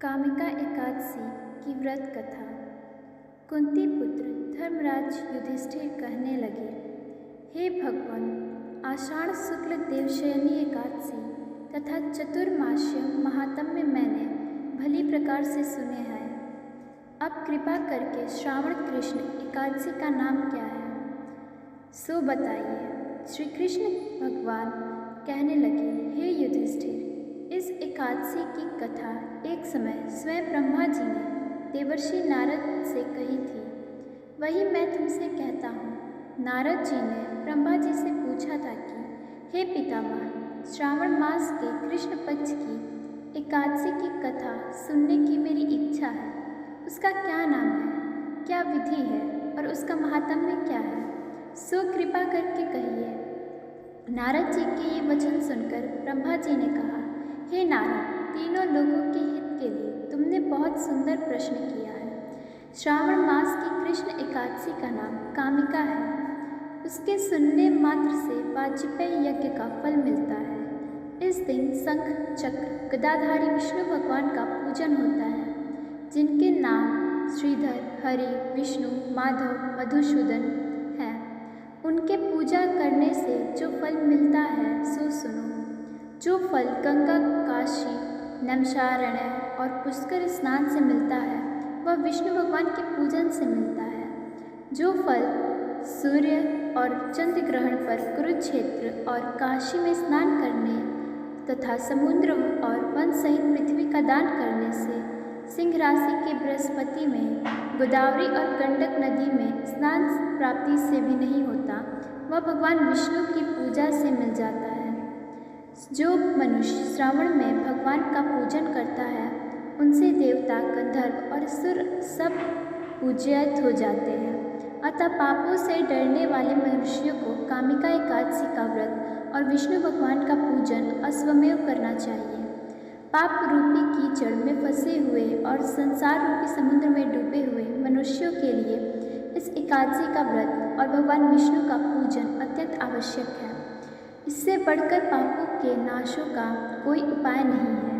कामिका एकादशी की व्रत कथा। कुंती पुत्र धर्मराज युधिष्ठिर कहने लगे, हे भगवान, आषाढ़ शुक्ल देवशयनी एकादशी तथा चतुर्मास्य महात्म्य मैंने भली प्रकार से सुने हैं। अब कृपा करके श्रावण कृष्ण एकादशी का नाम क्या है, सो बताइए। श्री कृष्ण भगवान कहने लगे, हे युधिष्ठिर, इस एकादशी की कथा एक समय स्वयं ब्रह्मा जी ने देवर्षि नारद से कही थी, वही मैं तुमसे कहता हूँ। नारद जी ने ब्रह्मा जी से पूछा था कि हे पितामह, श्रावण मास के कृष्ण पक्ष की एकादशी की कथा सुनने की मेरी इच्छा है। उसका क्या नाम है, क्या विधि है और उसका महात्म्य क्या है, सो कृपा करके कहिए। नारद जी के ये वचन सुनकर ब्रह्मा जी ने कहा, हे नारद, तीनों लोगों के हित के लिए तुमने बहुत सुंदर प्रश्न किया है। श्रावण मास की कृष्ण एकादशी का नाम कामिका है। उसके सुनने मात्र से वाजपेय यज्ञ का फल मिलता है। इस दिन शंख चक्र गदाधारी विष्णु भगवान का पूजन होता है, जिनके नाम श्रीधर, हरि, विष्णु, माधव, मधुसूदन हैं। उनके पूजा करने से जो फल मिलता है सो सुनो। जो फल गंगा, काशी, नमशारण्य और पुष्कर स्नान से मिलता है, वह विष्णु भगवान के पूजन से मिलता है। जो फल सूर्य और चंद्र ग्रहण पर कुरुक्षेत्र और काशी में स्नान करने तथा समुद्र और वन सहित पृथ्वी का दान करने से, सिंह राशि के बृहस्पति में, गोदावरी और गंडक नदी में स्नान प्राप्ति से भी नहीं होता, वह भगवान विष्णु की पूजा से मिल जाता है। जो मनुष्य श्रावण में भगवान का पूजन करता है, उनसे देवता, गंधर्व और असुर सब पूज्यत हो जाते हैं। अतः पापों से डरने वाले मनुष्यों को कामिका एकादशी का व्रत और विष्णु भगवान का पूजन अश्वमेव करना चाहिए। पाप रूपी कीचड़ में फंसे हुए और संसार रूपी समुद्र में डूबे हुए मनुष्यों के लिए इस एकादशी का व्रत और भगवान विष्णु का पूजन अत्यंत आवश्यक है। इससे बढ़कर पापों के नाशों का कोई उपाय नहीं है।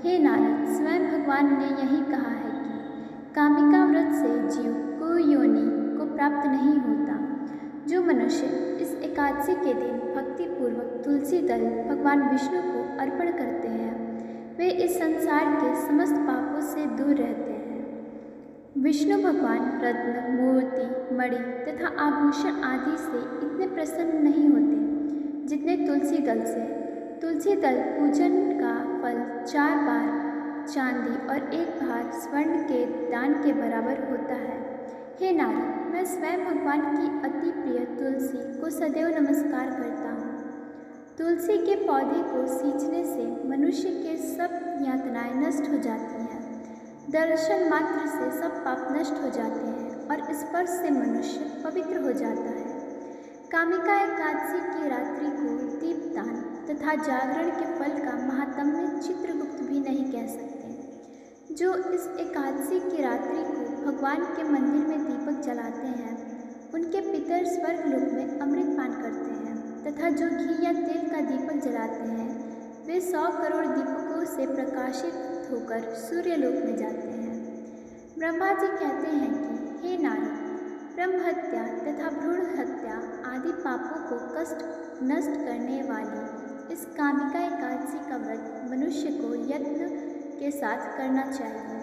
हे नारद, स्वयं भगवान ने यही कहा है कि कामिका व्रत से जीव को योनि को प्राप्त नहीं होता। जो मनुष्य इस एकादशी के दिन भक्तिपूर्वक तुलसी दल भगवान विष्णु को अर्पण करते हैं, वे इस संसार के समस्त पापों से दूर रहते हैं। विष्णु भगवान रत्न, मूर्ति, मणि तथा आभूषण आदि से इतने प्रसन्न नहीं होते जितने तुलसी दल से। तुलसी दल पूजन का फल 4 बार चांदी और 1 भार स्वर्ण के दान के बराबर होता है। हे नारद, मैं स्वयं भगवान की अति प्रिय तुलसी को सदैव नमस्कार करता हूँ। तुलसी के पौधे को सींचने से मनुष्य के सब यातनाएं नष्ट हो जाती हैं। दर्शन मात्र से सब पाप नष्ट हो जाते हैं और स्पर्श से मनुष्य पवित्र हो जाता है। कामिका एकादशी की रात्रि को दीपदान तथा जागरण के फल का महात्म्य चित्रगुप्त भी नहीं कह सकते। जो इस एकादशी की रात्रि को भगवान के मंदिर में दीपक जलाते हैं, उनके पितर स्वर्ग लोक में अमृत पान करते हैं तथा जो घी या तेल का दीपक जलाते हैं, वे 100 करोड़ दीपकों से प्रकाशित होकर सूर्य लोक में जाते हैं। ब्रह्मा जी कहते हैं कि हे नारद, ब्रह्म हत्या तथा भ्रूण हत्या आदि पापों को कष्ट नष्ट करने वाली इस कामिका एकादशी का व्रत मनुष्य को यत्न के साथ करना चाहिए।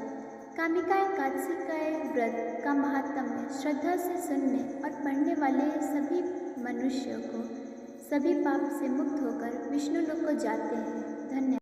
कामिका एकादशी का व्रत का महात्म्य श्रद्धा से सुनने और पढ़ने वाले सभी मनुष्यों को सभी पाप से मुक्त होकर विष्णु लोक को जाते हैं। धन्यवाद।